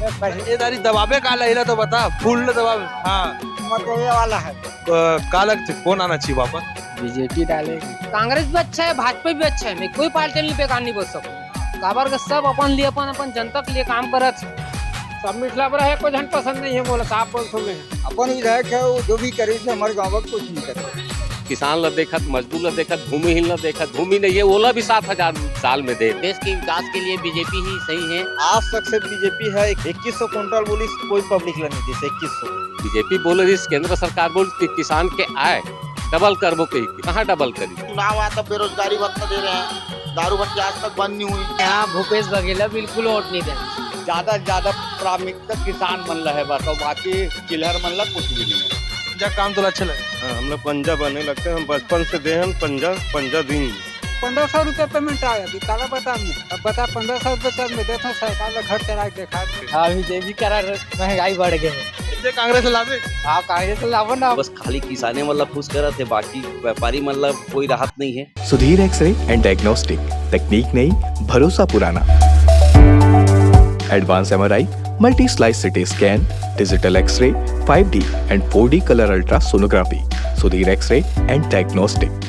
ये दारी दबावे काला इला तो बता फूल न दबावे। हाँ मतलब ये वाला है। काला कौन आना चाहिए वापस? बीजेपी डालेगी। कांग्रेस भी अच्छा है, भाजपा भी अच्छा है, मैं कोई पार्टी नहीं बेकार नहीं बोल सकूं। काबर का सब अपन लिए अपन जनता के लिए काम करत। सब मिथिला पर है, कोई जन पसंद नहीं है, बोला साफ बोल सुने अपन विधायक है वो जो भी करे से हमारे गाँव का कुछ नहीं करे। किसान ला देखत, मजदूर ला देखत, भूमिहीन ला देखत, भूमि नहीं है ओला भी 7,000 साल में दे। देश के विकास के लिए बीजेपी ही सही है। आज तक से बीजेपी है 2100 क्विंटल बोली कोई पब्लिक ला नहीं दी 2100। बीजेपी बोले रही, केंद्र सरकार बोल कि किसान के आय डबल करबो कही, कहाँ डबल करी? चुनाव आया तब बेरोजगारी भत्ता दे रहे हैं, दारू भट्टी आज तक बंद नहीं हुई। यहाँ भूपेश बघेल बिल्कुल वोट नहीं देना। ज्यादा से ज्यादा प्राथमिकता किसान मन ला है बस, और बाकी चिल्हर मन ला कुछ भी नहीं है। पंजा काम तो अच्छा लगे। हाँ, हम लोग पंजा बने लगते हैं, हम बचपन से दे हम पंजा दिन 1500 रुपये पेमेंट आया अभी काला बता में। अब बता 1500 रुपये में देता सरकार ने घर चला के खा। अभी देवी करा महंगाई बढ़ गई है। कांग्रेस लावे आप कांग्रेस लावो ना। बस खाली किसाने मतलब खुश करत है, बाकी व्यापारी मतलब कोई राहत नहीं है। सुधीर एक्सरे एंड डायग्नोस्टिक, तकनीक नई, भरोसा पुराना। Advance MRI, multi slice CT scan, digital xray, 5D and 4D colour ultra sonography. Sudhir xray and diagnostic.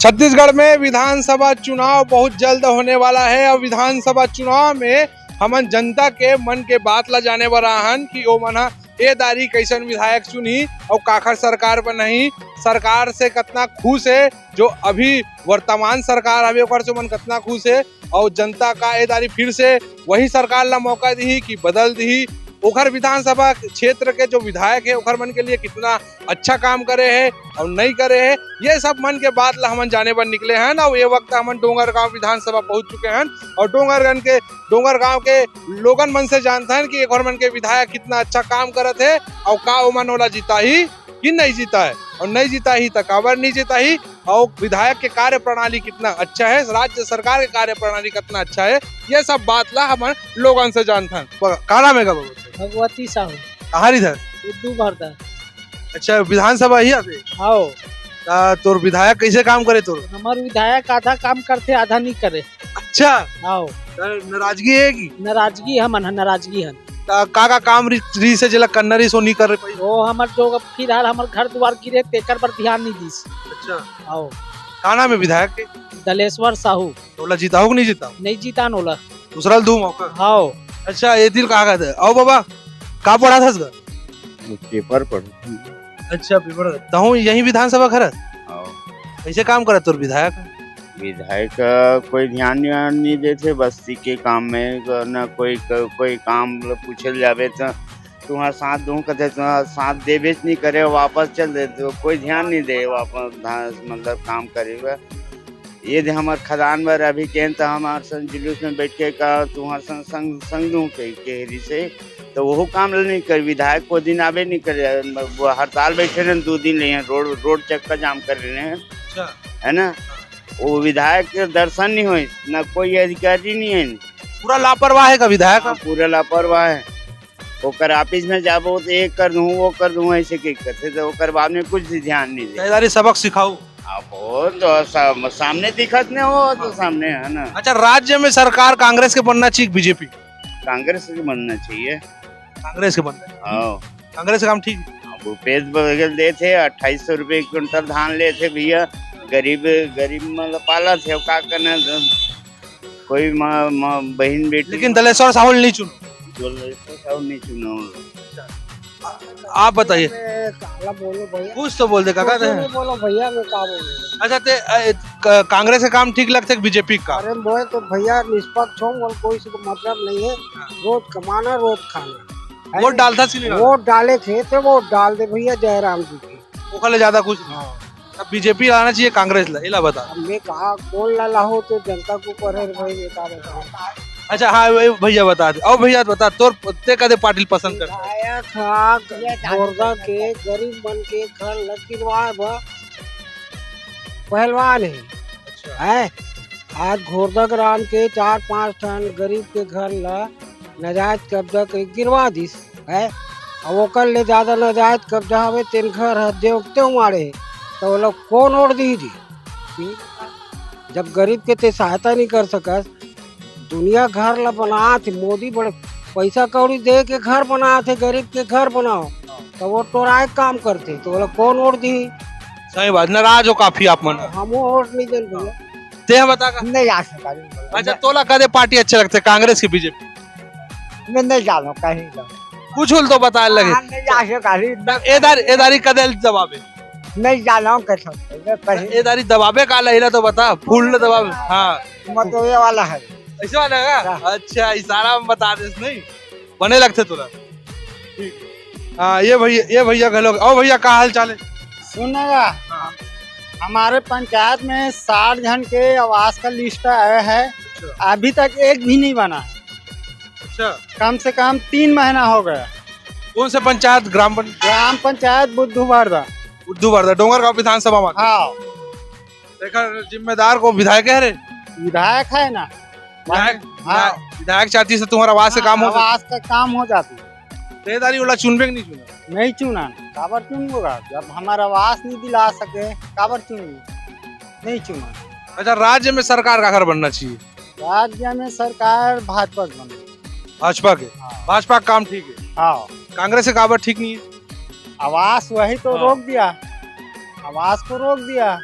Chhattisgarh में विधानसभा चुनाव बहुत जल्द होने वाला है और विधानसभा चुनाव में हमन जनता के मन के बात ला जाने बर आहन कि ओ मन ए दारी कैसन विधायक चुनी और काखर सरकार पर नहीं, सरकार से कितना खुश है, जो अभी वर्तमान सरकार अभी ओकर से मन कितना खुश है और जनता का ए दारी फिर से वही सरकार ला मौका दी कि बदल दी। ओखर विधानसभा क्षेत्र के जो विधायक है ओखर मन के लिए कितना अच्छा काम करे है और नहीं करे है, ये सब मन के बात ला हमन जाने पर निकले हैं। और ये वक्त हमन डोंगरगांव विधानसभा पहुंच चुके हैं और डोंगरगांव के लोगन मन से जानते हैं कि ओखर मन के विधायक कितना अच्छा काम करत है और का ओमन ओला जीता ही कि नहीं जीता है, और नहीं जीता ही तो काबर नहीं जीता ही, और विधायक के कार्य प्रणाली कितना अच्छा है, राज्य सरकार के कार्य प्रणाली कितना अच्छा है, ये सब बात ला हम लोगन से जानते हैं। कारा में भगवती साहू कहाँ इधर उर्दू भरता। अच्छा विधानसभा ही आते आओ तोर विधायक कैसे काम करे? तोर हमारे विधायक आधा काम करते आधा नहीं करे। अच्छा आओ नाराजगी है कि नाराजगी हमन नाराजगी है का काम री से जला कन्नरी सो नहीं कर रहे? वो हमार जो फिलहाल हमार घर द्वार गिरे तेकर पर ध्यान नहीं दीस। अच्छा आओ का नाम है विधायक के? दलेश्वर साहू। तोला जीता हो कि नहीं जीता? नहीं जीता नोला दूसरा दू मौका। आओ अच्छा ये दिल कहा था? आओ बाबा का पढ़ा था इसका? पेपर पढ़। अच्छा पेपर तो यही विधानसभा खरत कैसे काम करत तोर विधायक? विधायक कोई ध्यान नहीं देते बस्ती के काम में, न कोई काम पूछल जावे तो तुम्हारा साथ दूं कहते साथ देवे नहीं करे, वापस चल दे तो कोई ध्यान नहीं दे, वापस मतलब काम करे। ये दे हमारे खदान में अभी केन तो हमारे संग जुलूस में बैठ के का तुम्हारे संग दूं के से तो वो काम नहीं कर। विधायक को दिन आवे नहीं करे, हड़ताल बैठे रहे 2 दिन ले रोड चक्का जाम कर रहे हैं, है ना। वो विधायक के दर्शन नहीं हुए, न कोई अधिकारी नहीं है, पूरा लापरवाह है का विधायक? पूरा लापरवाह है। ओकर ऑफिस में जाबो तो एक कर दूं वो कर दूं ऐसे के करते तो ओकर बाद में कुछ ध्यान नहीं दे। सबक सिखाओ आप हो तो सामने दिखत नहीं हो तो सामने है ना। अच्छा राज्य में सरकार कांग्रेस के बनना चाहिए बीजेपी? कांग्रेस के बनना चाहिए। कांग्रेस के बनना? हाँ कांग्रेस का काम ठीक। भूपेश बघेल दे थे 2800 रुपए क्विंटल धान ले थे भैया, गरीब मतलब पाला थे, का करना कोई बहन बेटी। लेकिन दलेश्वर साहू नहीं चुनो? नहीं चुना। आप बताइए बोलो भैया, कुछ तो बोल दे काका। बोलो भैया मैं का बोलूं। अच्छा ते कांग्रेस का काम ठीक लगता है बीजेपी का? अरे बोले तो भैया निष्पक्ष हूँ और कोई से मतलब नहीं है, रोज कमाना रोज खाना। वोट डालता सी नहीं? वोट डाले थे तो वोट डाल दे भैया जयराम जी की, वो ले ज्यादा कुछ। अब बीजेपी लाना चाहिए कांग्रेस ला बता। मैं कहा कौन ला हो तो जनता को पर भाई बेटा बता। अच्छा हाँ भैया बता दे। और भैया बता तोर ते कदे पाटिल पसंद कर? गोरदा के गरीब मन के घर लकीरवा पहलवान है। आज घोरदा ग्राम के 4-5 टन गरीब के घर ला नजायज कब्जा के गिरवा दिस है। और ओकर ले ज्यादा नजायज कब्जा हवे तेन घर देवते मारे तो वो लोग कौन ओढ़ दी जी? जब गरीब के ते सहायता नहीं कर सकस, दुनिया घर ला बना थे मोदी, बड़े पैसा कौड़ी दे के घर बना थे, गरीब के घर बनाओ तो वो टोराए काम करते, तो वो लोग कौन ओढ़ दी? सही बात, नाराज हो काफी आप मन। हम ओढ़ नहीं दे भैया, ते बता का नहीं आ सका। अच्छा तोला कदे पार्टी अच्छे लगते, कांग्रेस की बीजेपी? मैं नहीं जानो कहीं का, कुछ तो बता लगे नहीं आ सका। एदारी कदे दबावे, नहीं जानो कैसे एदारी दबावे का लहिला तो बता, फूल दबावे। हाँ मतलब ये वाला है। ऐसे वाला है? अच्छा इशारा में बता दे, नहीं बने लगते तोला। हाँ ये भैया गलो। ओ भैया का हाल चाल है? सुनेगा, हमारे पंचायत में 60 जन के आवास का लिस्ट आया है, अभी तक एक भी नहीं बना है। अच्छा कम से कम 3 महीना हो गया। कौन से पंचायत? ग्राम पंचायत बुद्धूवारदा डोंगर गांव विधानसभा में। हाँ, देखा जिम्मेदार को विधायक है रे, विधायक है ना। हाँ, विधायक चाहती से तुम्हारा आवाज से काम हो, आवास का काम हो जाती। तेदारी वाला चुनबे नहीं चुना? नहीं चुना, काबर चुन होगा जब हमारा आवास नहीं दिला सके, काबर चुन नहीं चुना। अच्छा राज्य में सरकार का घर बनना चाहिए? राज्य में सरकार भाजपा की बने। भाजपा के? भाजपा का काम ठीक है। हाँ, कांग्रेस के काबर ठीक नहीं है? आवास वही तो रोक दिया, आवास को रोक दिया।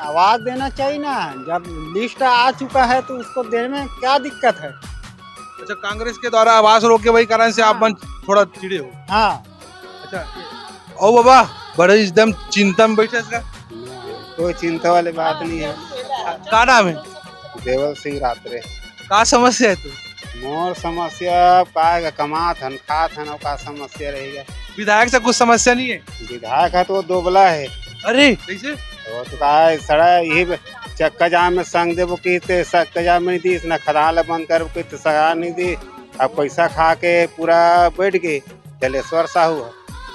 आवाज देना चाहिए ना, जब लिस्ट आ चुका है तो उसको देने में क्या दिक्कत है? अच्छा कांग्रेस के द्वारा आवास रोक के वही कारण से आप मन थोड़ा चिड़े हो? हाँ। अच्छा ओ बाबा बड़े एकदम चिंता में बैठे इसका? कोई चिंता वाली बात नहीं है। का नाम है? देवल सिंह रात्रे। का समस्या है तो? मोर समस्या पाएगा, कमात हन खात हन, और का समस्या रहेगा? विधायक से कुछ समस्या नहीं है? विधायक है तो वो दोबला है। अरे कैसे? वो तो कहा है सड़ा यही चक्का जाम में संग देवो की ते चक्का जाम में नहीं दी, इसने खदान बंद कर के तो सगा नहीं दी, अब पैसा खा के पूरा बैठ गए। जलेश्वर साहू है।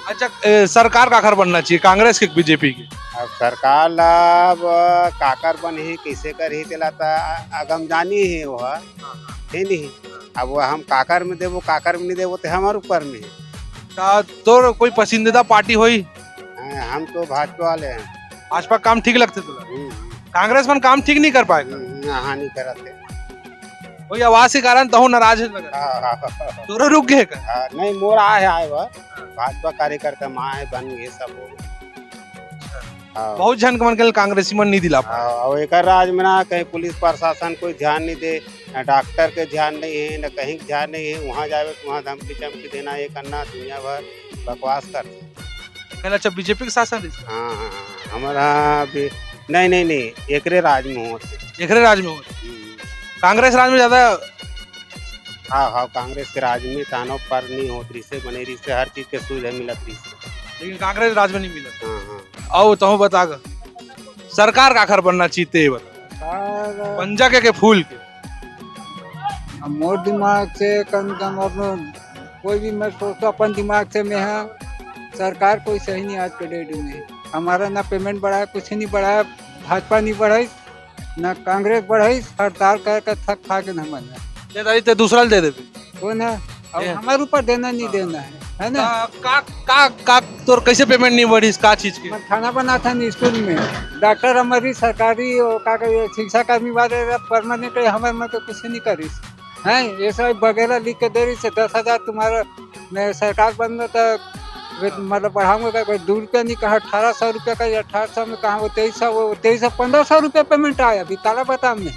अच्छा सरकार का घर बनना चाहिए, कांग्रेस के बीजेपी की? अब सरकार लाभ काकर बन ही कैसे कर ही दिलाता अगम जानी है वो है नहीं। अब वो हम काकर में देवो काकर में नहीं देवो तो हमारे ऊपर में है। तो कोई पसंदीदा पार्टी हुई? हम तो भाजपा वाले हैं। भाजपा काम ठीक लगते तुला? कांग्रेस में काम ठीक नहीं कर पाएगा? हाँ नहीं करते, वही आवाज के कारण तो नाराज है लगा। तो रुक गए का? नहीं मोर आए वह भाजपा कार्यकर्ता माँ है बन गए सब हो। बहुत जन मन के कांग्रेसी मन नहीं दिला। और एक राज में ना कहीं पुलिस प्रशासन कोई ध्यान नहीं दे, न डॉक्टर के ध्यान नहीं है, न कहीं ध्यान नहीं है। वहाँ जावे तो वहाँ धमकी चमकी देना, ये करना, दुनिया भर बकवास करते। अच्छा बीजेपी के शासन? हाँ हमारा भी नहीं एकरे राज में होते। एकरे राज में होते? कांग्रेस राज में ज्यादा? हाँ कांग्रेस के राज में तानो पर नहीं होती से बने रही से हर चीज के सुविधा मिलत रही से, लेकिन कांग्रेस राज में नहीं मिलत। हाँ आओ तो बता सरकार का घर बनना चाहिए पंजा के फूल के? मोर दिमाग से कम अपन कोई भी मैं सोचता अपन दिमाग से मैं सरकार कोई सही नहीं आज के डेट में। हमारा ना पेमेंट बढ़ाया, कुछ नहीं बढ़ाया, भाजपा नहीं बढ़ाई ना कांग्रेस बढ़ाई, हड़ताल कर थक खा के न मन ते दूसरा दे देते कौन है? अब हमारे ऊपर देना नहीं देना है ना? का तो कैसे पेमेंट नहीं बढ़ी का चीज की? खाना बना था स्कूल में, डॉक्टर हमारी सरकारी शिक्षा कर्मी वाले परमानेंट हमारे में तो कुछ नहीं करी है। ये सब वगैरह लिख के दे रही से 10,000 तुम्हारा मैं सरकार बंद तो मतलब बढ़ाऊंगा, 2 रुपया नहीं कहा, 1800 रुपया का, 1800 में कहा वो 2300 1500 रुपया पेमेंट आया। अभी ताला बता हमने,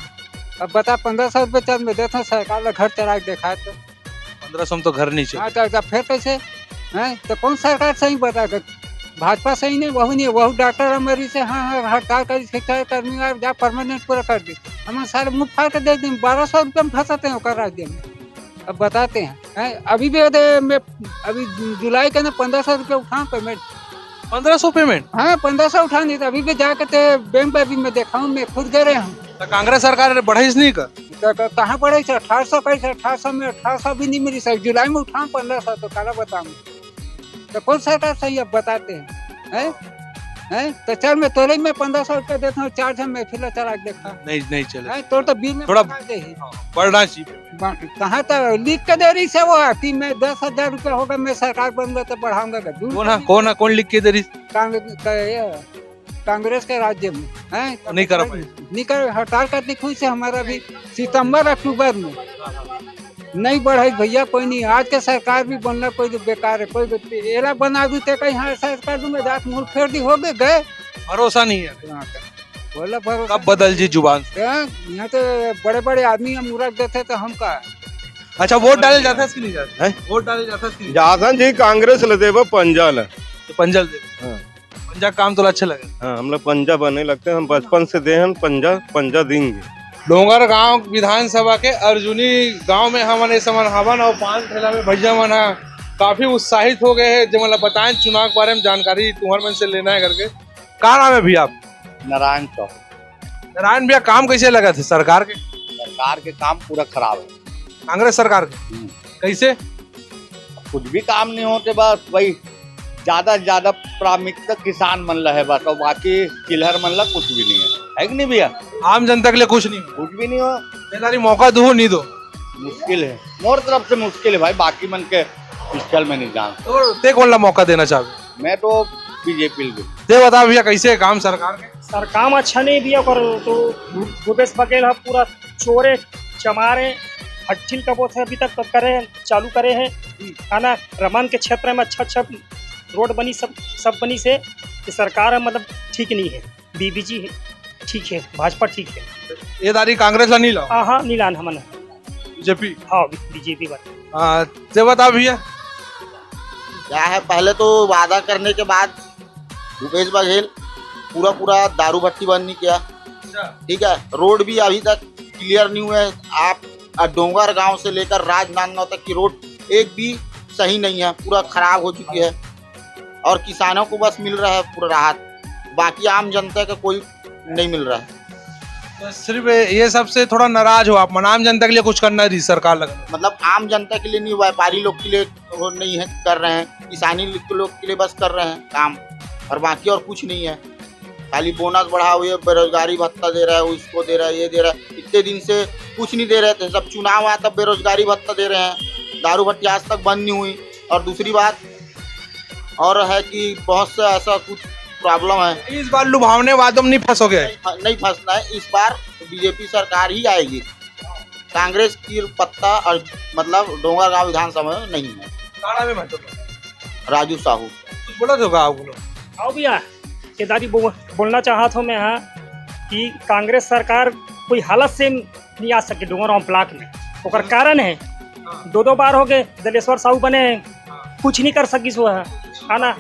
अब बता 1500 रुपये चल में देता सरकार ने घर चला के देखा तो 1500 तो घर नहीं चाहिए। तो फिर कैसे है? तो कौन सरकार सही बता? भाजपा सही नहीं, वही नहीं, वही डॉक्टर हमारी से हाँ हड़ताल कर शिक्षा कर्मी जा परमानेंट पूरा कर दी, हम सारे मुँह फाड़ के दे दें। 1200 रुपये में फंसाते हैं राज्य में। अब बताते हैं अभी भी अभी जुलाई का ना 1500 रुपये उठा पेमेंट। 1500 पेमेंट? हाँ 1500 उठा नहीं, अभी भी जाकर बैंक पे अभी मैं देखा हूँ, मैं खुद गए हूँ। तो कांग्रेस सरकार बढ़ाई नहीं कर? तो कहाँ बढ़ाई? 1800 कैसे? 1800 में 1800 भी नहीं मिली सर, जुलाई में उठा 1500, तो काला बताऊँ तो कौन सरकार सही? अब बताते हैं तो चल मैं तोरे में 1500 रुपया देता हूँ, 4 जन में फिर चला देखा नहीं चले तो बिल में थोड़ा बढ़ना चाहिए। कहाँ तक लिख के दे रही से वो कि मैं 10,000 रुपया होगा, मैं सरकार बनूंगा तो बढ़ाऊंगा। कौन लिख के दे रही? कांग्रेस के राज्य में है नहीं कर पाए। नहीं कर, हड़ताल करने खुद से हमारा भी सितंबर अक्टूबर में नहीं बढ़ाई भैया कोई नहीं। आज के सरकार भी बनना कोई तो बेकार है, कोई एला बना दूते कहीं हाँ सरकार में जात मुंह फेर दी हो गए भरोसा नहीं है। बोला भरोसा कब बदल जी जुबान से? यहाँ तो बड़े बड़े आदमी हम उड़क देते तो हम का अच्छा वोट डाले जाता है कि नहीं जाता है? वोट डाले जाता है कि नहीं? जासन जी कांग्रेस ले देबो पंजा ले। तो पंजल दे। हाँ। पंजा काम तो अच्छा लगे। हाँ, हम लोग पंजा बने लगते हैं, हम बचपन से दे हैं पंजा देंगे। डोंगर गांव विधानसभा के अर्जुनी गांव में हमन समन हवन और पान ठेला में भैया मन काफी उत्साहित हो गए हैं। जो मतलब बताएं चुनाव के बारे में जानकारी तुम्हारे मन से लेना है करके। क्या नाम है भैया आप? नारायण चौक। नारायण भैया काम कैसे लगा थे सरकार के? सरकार के काम पूरा खराब है, कांग्रेस सरकार के कैसे? कुछ भी काम नहीं होते, बस वही ज्यादा से ज्यादा प्राथमिकता किसान मन ला है बस, और बाकी चिल्हर मन ला कुछ भी नहीं है कि नहीं भैया? आम जनता के लिए कुछ नहीं, कुछ भी नहीं हो। बेचारी मौका दो नहीं दो मुश्किल है, मोर तरफ से मुश्किल है भाई, बाकी मन के पिस्टल में नहीं जान। तो ते कौन ला मौका देना चाहे? मैं तो बीजेपी ते बता भैया कैसे है काम सरकार के? सर काम अच्छा नहीं दिया पर तो भूपेश बघेल पूरा चोरे चमारे हट्ठिल का वो अभी तक करे चालू करे हैं है ना। रमन के क्षेत्र में अच्छा रोड बनी सब बनी से कि सरकार मतलब ठीक नहीं है। बीबीजी ठीक है, भाजपा ठीक है, ये दारी कांग्रेस ला नहीं ला। हाँ नीलान हमन बीजेपी। हाँ बीजेपी बात। ते बता भैया क्या है, पहले तो वादा करने के बाद भूपेश बघेल पूरा दारू भट्टी बंद नहीं किया, ठीक है। रोड भी अभी तक क्लियर नहीं हुए। आप डोंगर गांव से लेकर राजनांदगांव तक की रोड एक भी सही नहीं है, पूरा खराब हो चुकी है। और किसानों को बस मिल रहा है पूरा राहत, बाकी आम जनता का कोई नहीं मिल रहा है। तो सिर्फ ये सबसे थोड़ा नाराज हो आप? मन आम जनता के लिए कुछ करना रही सरकार लगा, मतलब आम जनता के लिए नहीं, व्यापारी लोग के लिए वो नहीं है कर रहे हैं, किसानी लोग के लिए बस कर रहे हैं काम, और बाकी और कुछ नहीं है। खाली बोनस बढ़ा हुए, बेरोजगारी भत्ता दे रहा है, उसको दे रहा है, ये दे रहा है। इतने दिन से कुछ नहीं दे रहे थे, जब चुनाव आया तब बेरोजगारी भत्ता दे रहे हैं। दारू भट्टी आज तक बंद नहीं हुई। और दूसरी बात और है कि बहुत से ऐसा कुछ प्रॉब्लम है। इस बार लुभावने वादों में नहीं फंसोगे? नहीं फंसना है, इस बार बीजेपी सरकार ही आएगी। कांग्रेस की पत्ता और मतलब डोंगर गांव विधानसभा में नहीं है। राजू साहू बोला तो आप बोलो। आओ भैया केदारी बोलना चाहा था मैं हाँ कि कांग्रेस सरकार कोई हालत से नहीं आ सके डोंगर गांव ब्लॉक में। ओकर कारण है 2 बार हो गए दलेश्वर साहू बने, कुछ नहीं कर सकी सो है ना।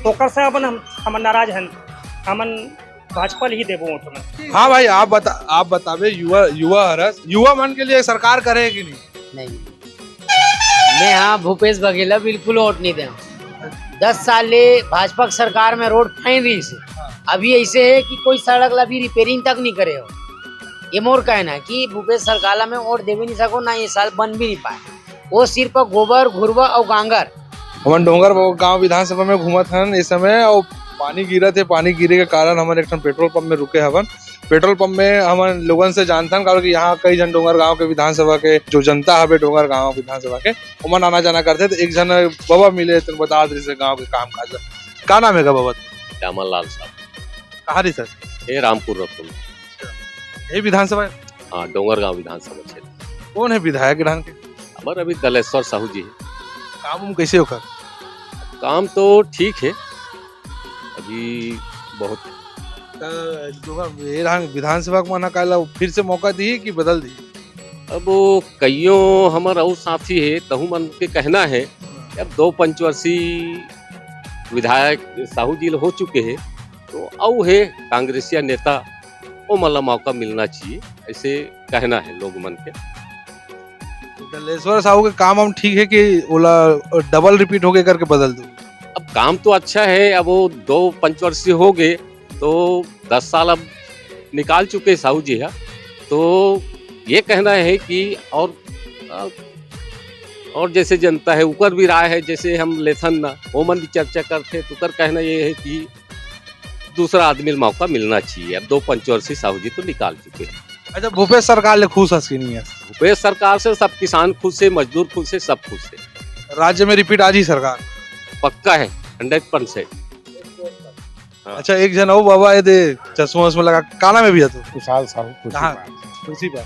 ओकर से अपन हम नाराज हैं, हमन भाजपा ही देबो वोट में। हाँ भाई आप बतावे युवा मन के लिए सरकार करे कि नहीं? मैं हाँ भूपेश बघेल बिल्कुल वोट नहीं दे। 10 साल ले भाजपा सरकार में रोड फाइन रही से, अभी ऐसे है कि कोई सड़क ला भी रिपेयरिंग तक नहीं करे हो। ये मोर कहना है कि भूपेश सरकार में वोट दे भी नहीं सको ना, ये साल बन भी नहीं पाए। वो सिर्फ गोबर घुरवा और गांगर। हम डोंगर गांव विधानसभा में घूमत हन इस समय, और पानी गिरा थे। पानी गिरे के कारण हमारे एक पेट्रोल पंप में रुके हवन। पेट्रोल पंप में हम लोगन से जानथन कारण कि यहाँ कई जन डोंगर गांव के विधानसभा के जो जनता है डोंगर गांव विधानसभा के उमन आना जाना करते। तो एक जन बाबा मिले तो बता रही से गाँव के काम काज। क्या नाम है बाबा? श्यामल लाल साहब। कहाँ रही सर? ये रामपुर रतन। ये विधानसभा? हाँ डोंगर गांव विधानसभा क्षेत्र। कौन है विधायक धान के? हमारे अभी दलेश्वर साहू जी है। काम कैसे होकर? काम तो ठीक है, अभी बहुत विधानसभा को मना काला फिर से मौका दी कि बदल दी? अब कईयों हमारा और साथी है तहु मन के कहना है अब 2 पंचवर्षीय विधायक साहू जी हो चुके हैं, तो औ है कांग्रेसिया नेता वो मतलब मौका मिलना चाहिए, ऐसे कहना है लोग मन के। दलेश्वर साहू के काम हम ठीक है कि ओला डबल रिपीट हो गए करके बदल दो? अब काम तो अच्छा है, अब वो 2 पंचवर्षीय हो गए तो 10 साल अब निकाल चुके साहू जी है, तो ये कहना है कि और जैसे जनता है ऊपर भी राय है, जैसे हम लेथन ना वो मन भी चर्चा करते तो कर कहना ये है कि दूसरा आदमी मौका मिलना चाहिए। अब 2 पंचवर्षीय साहू जी तो निकाल चुके हैं। अच्छा भूपेश सरकार ले खुश हस की नहीं है? भूपेश सरकार से सब किसान खुश है, मजदूर खुश है, सब खुश है। राज्य में रिपीट आज ही सरकार पक्का है 100%। हाँ। अच्छा एक जन हो बाबा ये दे चश्मा वश्मा लगा काना में भी है तो खुशहाल साहू कहाँ कुर्सी पर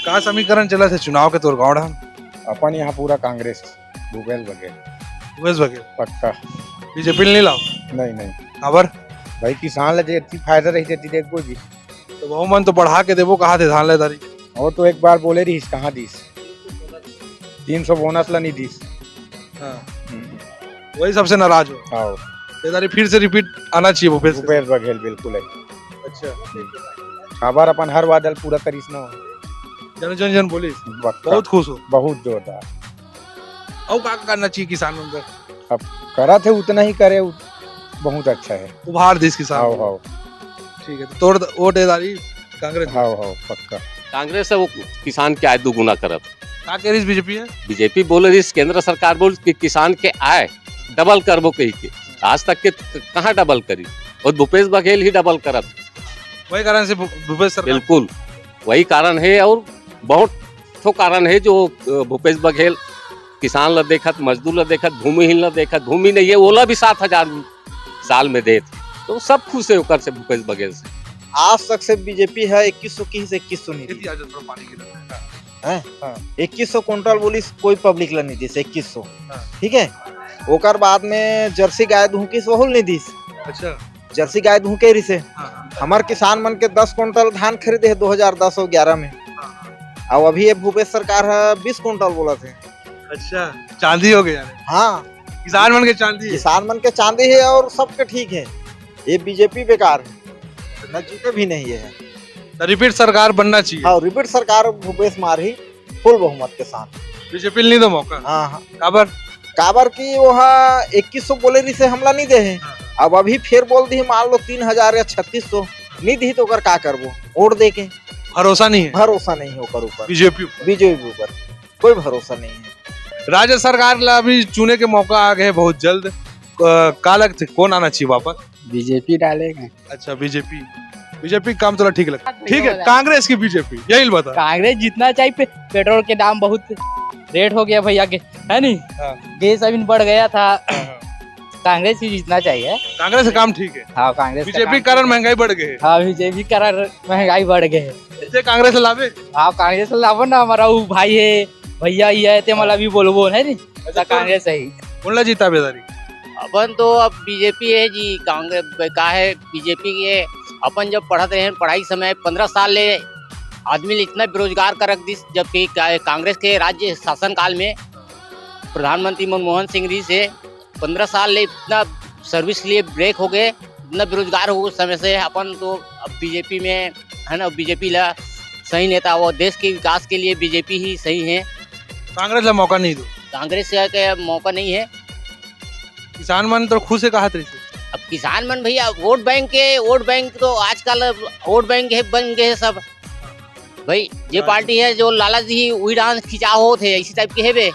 का समीकरण चला थे चुनाव के तौर गाँव अपन यहाँ पूरा कांग्रेस भूपेश बघेल उमेश बघेल पक्का बीजेपी नहीं लाओ नहीं खबर भाई किसान ला जेती फायदा रही थी देखो जी तो बहुमन तो बढ़ा के देवो कहा थे धान लेदारी और तो एक बार बोले रही कहाँ दीस 300 बोनस ला नहीं दीस वही सबसे नाराज हो आओ लेदारी फिर से रिपीट आना चाहिए भूपेश भूपेश बघेल बिल्कुल है अच्छा खबर अपन हर वादल पूरा करीस ना जन जन जन बोली पक्का, बहुत खुश हो बहुत जोरदार और का करना चाहिए किसान अंदर अब करा थे उतना ही करे बहुत अच्छा है उभार देश किसान आओ आओ ठीक है तो तोड़ वोट देदारी कांग्रेस आओ आओ पक्का कांग्रेस है वो किसान के आय दुगुना करत। का कह रही बीजेपी है बीजेपी बोल रही केंद्र सरकार बोल कि किसान के आय डबल करबो कही के आज तक के कहाँ डबल करी और भूपेश बघेल ही डबल करत। वही कारण से भूपेश सरकार बिल्कुल वही कारण है और बहुत ठो कारण है जो भूपेश बघेल किसान ला देखत मजदूर ला देखत भूमिहीन ला देखत भूमि नहीं है ओला भी 7,000 साल में देत तो सब खुश है ओकर से भूपेश बघेल से। आज तक से बीजेपी है 2100 की से 2100 नहीं दी खेती आ जाए थोड़ा पानी की तरफ है 2100 क्विंटल बोली कोई पब्लिक ला नहीं दी 2100 हाँ। ठीक है ओकर बाद में जर्सी गाय धूकी सोहुल नहीं दी अच्छा जर्सी गाय धूके रही से हाँ, हमार किसान मन के 10 क्विंटल धान खरीदे है 2010 और 11 में और अभी ये भूपेश सरकार है 20 क्विंटल बोला थे अच्छा चांदी हो गया हाँ किसान मन के चांदी है। किसान मन के चांदी है और सबके ठीक है ये बीजेपी बेकार है न जीते भी नहीं है तो रिपीट सरकार बनना चाहिए हाँ रिपीट सरकार भूपेश मारही फुल बहुमत के साथ बीजेपी नहीं दो मौका हाँ हाँ खबर काबर की वहाँ 2100 बोले रही से हमला नहीं दे है अब अभी फिर बोल दी मान लो 3000 या 3600 नहीं दी तो का करबो वोट दे के भरोसा नहीं है भरोसा नहीं है ओकर ऊपर बीजेपी ऊपर कोई भरोसा नहीं है। राज्य सरकार ला अभी चुने के मौका आ गए बहुत जल्द का लगते कौन आना चाहिए वापस बीजेपी डालेगा अच्छा बीजेपी काम थोड़ा ठीक लगता ठीक है कांग्रेस की बीजेपी यही बता कांग्रेस जितना चाहिए पेट्रोल के दाम बहुत रेट हो गया भैया के है नहीं गैस अभी बढ़ गया था कांग्रेस ही जीतना चाहिए कांग्रेस का काम ठीक है हाँ कांग्रेस बीजेपी कारण महंगाई बढ़ गई हाँ बीजेपी कारण महंगाई बढ़ गए है कांग्रेस लावे हाँ कांग्रेस लाभो ना हमारा वो भाई है भैया ही है ते मला भी बोलबो है नी कांग्रेस है कौन जीता बेदारी अपन तो अब बीजेपी है जी कांग्रेस का है बीजेपी के अपन जब पढ़ते रहे पढ़ाई समय 15 साल ले आदमी इतना बेरोजगार कर रख दी जबकि कांग्रेस के राज्य शासन काल में प्रधानमंत्री मनमोहन सिंह जी से 15 साल ले इतना सर्विस लिए ब्रेक हो गए इतना बेरोजगार हो उस समय से अपन तो अब बीजेपी में है ना बीजेपी ला सही नेता वो देश के विकास के लिए बीजेपी ही सही है कांग्रेस ला मौका नहीं दो कांग्रेस का मौका नहीं है किसान मन तो खुश है कहा तरी से अब किसान मन भैया वोट बैंक तो आजकल वोट बैंक है बन गए सब भाई ये पार्टी है जो लालच ही वही डांस खिंचाव होते है इसी टाइप के है बे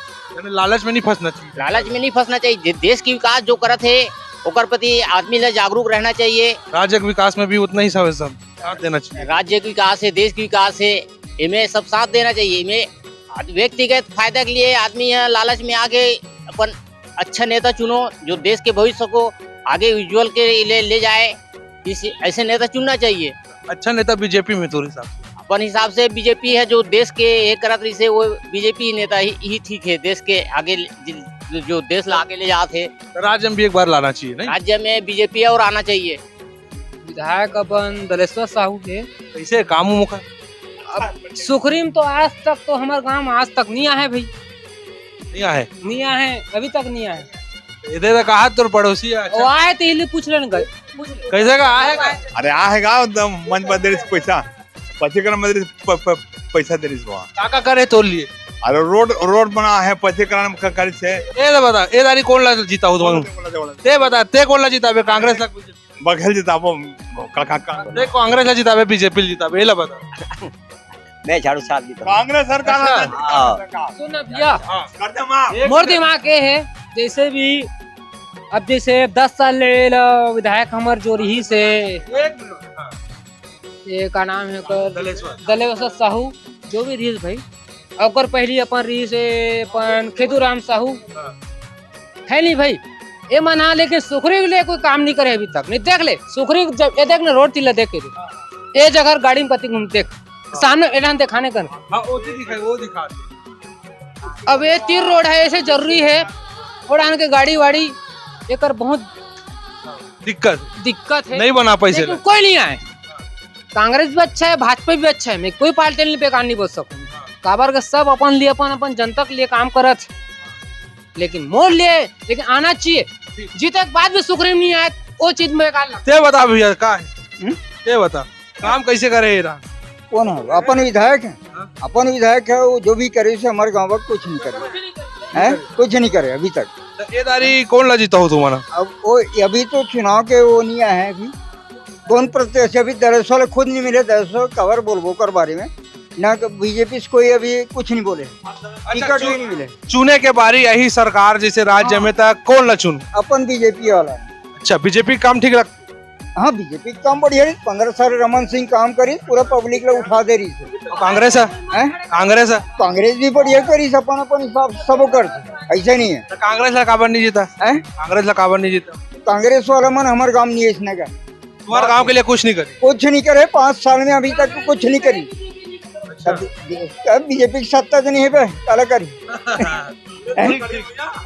लालच में नहीं फंसना चाहिए लालच में नहीं फंसना चाहिए देश की विकास जो करत है ओकर प्रति आदमी ला जागरूक रहना चाहिए राज्य के विकास में भी उतना ही साथ देना चाहिए राज्य के विकास है देश के विकास है इनमें सब साथ देना चाहिए इनमें व्यक्तिगत फायदा के लिए आदमी लालच में आगे अपन अच्छा नेता चुनो जो देश के भविष्य को आगे उज्जवल के लिए ले जाए इस ऐसे नेता चुनना चाहिए अच्छा नेता बीजेपी में तो अपन हिसाब से बीजेपी है जो देश के एक करत रही से वो बीजेपी नेता ही ठीक है देश के आगे जो देश आगे ले जाते राज्य में भी एक बार लाना चाहिए नहीं राज्य में बीजेपी और आना चाहिए विधायक अपन दलेश्वर साहू के कैसे काम मुखा अब सुखरीम तो आज तक तो हमारे गांव में आज तक नहीं आए भाई नहीं आए अभी तक नहीं आए इधर कहा तो पड़ोसी वो आए तो इसलिए पूछ लेने गए कैसे का आएगा अरे आएगा मन बदल पैसा पचीकरण बदल पैसा दे काका करे तोड़ लिए अरे रोड बना है पचीकरण करे से ए बता ए दारी कौन ला जीता हो ते बता ते कौन ला जीता कांग्रेस ला बघेल जिताबो ते कांग्रेस ला जीता बीजेपी जीता ए ला बता मैं झाड़ू साथ जीता कांग्रेस सरकार सुन भैया मोर दिमाग ये है जैसे भी अब जैसे 10 साल ले विधायक हमार जो रही से ये का नाम है दलेश्वर साहू जो भी रही भाई और पहली अपन रही से अपन खेतूराम साहू है नहीं भाई ये मना, लेकिन सुखरी के लिए कोई काम नहीं करे अभी तक। नहीं देख ले सुखरी जब ये देख ना रोड तिला देख के ये जगह गाड़ी में कति घूमते सामने ऐलान दिखाने का वो दिखा दे। अब ये तीर रोड है, ऐसे जरूरी है और आने के गाड़ी वाड़ी एक बहुत दिक्कत है, नहीं बना पैसे लेकिन कोई नहीं आए। कांग्रेस भी अच्छा है, भाजपा भी अच्छा है, मैं कोई पार्टी नहीं बेकार नहीं बोल सकूँ। काबर के सब अपन लिए अपन जनता के लिए काम करत, लेकिन मोड़ लिए, लेकिन आना चाहिए। जीते के बाद भी सुखरी नहीं आए वो चीज में बेकार लगता ते बता भैया का है, ते बता काम कैसे करे ईरान? कौन है? अपन विधायक है, अपन विधायक है, वो जो भी करे से हमारे गाँव का कुछ नहीं करे है, कुछ नहीं करे अभी तक। ये दारी कौन ला जीता हो तुम्हारा? अब वो अभी तो चुनाव के वो नहीं आए हैं, अभी कौन प्रत्याशी अभी 150 खुद नहीं मिले, 150 कवर बोल कर बारे में ना बीजेपी से कोई अभी कुछ नहीं बोले, टिकट भी नहीं मिले। चुने के बारी यही सरकार जैसे राज्य में था, कौन ला चुन? अपन बीजेपी वाला। अच्छा बीजेपी काम ठीक लगता? हाँ बीजेपी काम बढ़िया रही, 15 साल रमन सिंह काम करी, पूरा पब्लिक ला उठा दे रही है। कांग्रेस है? कांग्रेस है? कांग्रेस भी बढ़िया करी, अपन अपन हिसाब सब करते, ऐसा नहीं है। तो कांग्रेस ला काबर नहीं जीता? कांग्रेस ला काबर नहीं जीता? कांग्रेस वाला मन हमारे गाँव नहीं है, इसने का तुम्हारे गाँव के लिए कुछ नहीं करी? कुछ नहीं करे, 5 साल में अभी तक कुछ नहीं करी। बीजेपी की सत्ता तो नहीं है, काला करी।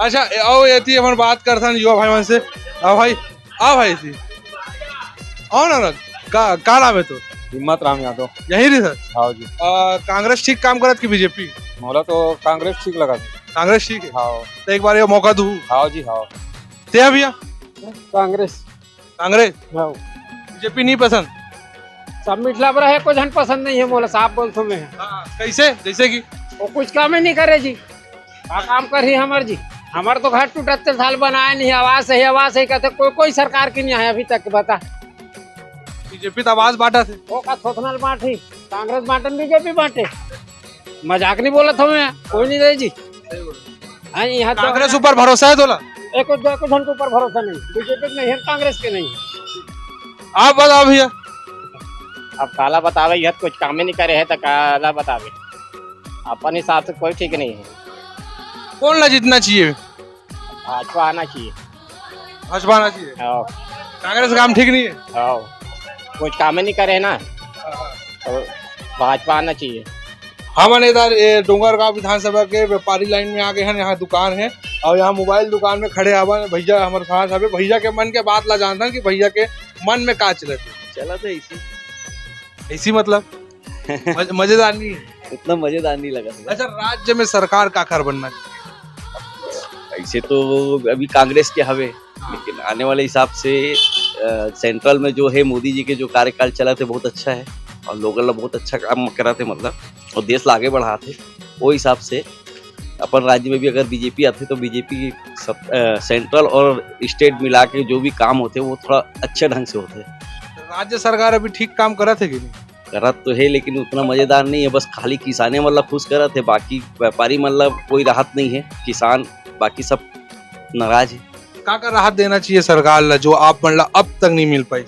अच्छा आओ ये थी अपन बात करता युवा भाई मन से। आओ भाई, आओ भाई थी आओ ना का नाम है तो? हिम्मत राम यादव। यही रही सर? हाँ जी। कांग्रेस ठीक काम करत की बीजेपी? मोला तो कांग्रेस ठीक लगा। कांग्रेस ठीक है? हाँ। तो एक बार ये मौका दू। हाँ जी हाँ। ते भैया कांग्रेस कांग्रेस बीजेपी नहीं पसंद? सब मिठला पर है, कुछ पसंद नहीं है मोला, साफ बोल तो मैं। कैसे? जैसे कि वो कुछ काम ही नहीं करे जी, क्या काम कर रही हमार जी? हमार तो घर टूटते साल बनाया नहीं, आवाज है कहते कोई सरकार की नहीं है अभी तक। बता बीजेपी तो आवाज बांटा थे, वो का थोथनल बांटी, कांग्रेस बांटन बीजेपी बांटे, मजाक नहीं बोला था मैं, कोई नहीं रही जी। यहाँ कांग्रेस ऊपर भरोसा है तोला? एक जन के ऊपर भरोसा नहीं, बीजेपी नहीं है, कांग्रेस के नहीं। आप बताओ भैया। अब काला बतावे यह कुछ काम ही नहीं करे है तो काला बतावे, अपन हिसाब से कोई ठीक नहीं है। कौन ला जीतना चाहिए? भाजपा आना चाहिए। भाजपा आना चाहिए? कांग्रेस काम ठीक नहीं है, कुछ काम ही नहीं करे ना, तो भाजपा आना चाहिए। हम इधर डोंगरगांव विधानसभा के व्यापारी लाइन में आ गए हैं, यहाँ दुकान है और यहाँ मोबाइल दुकान में खड़े हवा भैया हमारे साथ है। भैया के मन के बात ला जानता कि भैया के मन में का चला था ऐसी मतलब मजेदार नहीं है, उतना मजेदार नहीं लगा। अच्छा राज्य में सरकार का कर बनना चाहिए? ऐसे तो अभी कांग्रेस के हवे, लेकिन आने वाले हिसाब से सेंट्रल में जो है मोदी जी के जो कार्यकाल चला थे बहुत अच्छा है और लोगों ला बहुत अच्छा काम करा थे, मतलब और देश ला आगे बढ़ा थे। वो हिसाब से अपन राज्य में भी अगर बीजेपी आते तो बीजेपी सेंट्रल और स्टेट मिला के जो भी काम होते वो थोड़ा अच्छे ढंग से होते। राज्य सरकार अभी ठीक काम करा थे कि नहीं? करा तो है लेकिन उतना मजेदार नहीं है, बस खाली किसाने मतलब खुश करा थे, बाकी व्यापारी मतलब कोई राहत नहीं है, किसान बाकी सब नाराज है। का राहत देना चाहिए सरकार ला जो आप मतलब अब तक नहीं मिल पाई?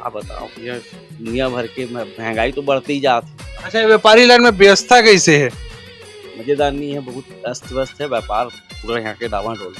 आप बताओ भैया, दुनिया भर के महंगाई तो बढ़ती ही जाती। अच्छा व्यापारी लाइन में व्यवस्था कैसे है? मजेदार नहीं है, बहुत अस्त व्यस्त है व्यापार पूरा यहाँ के डावाडोल।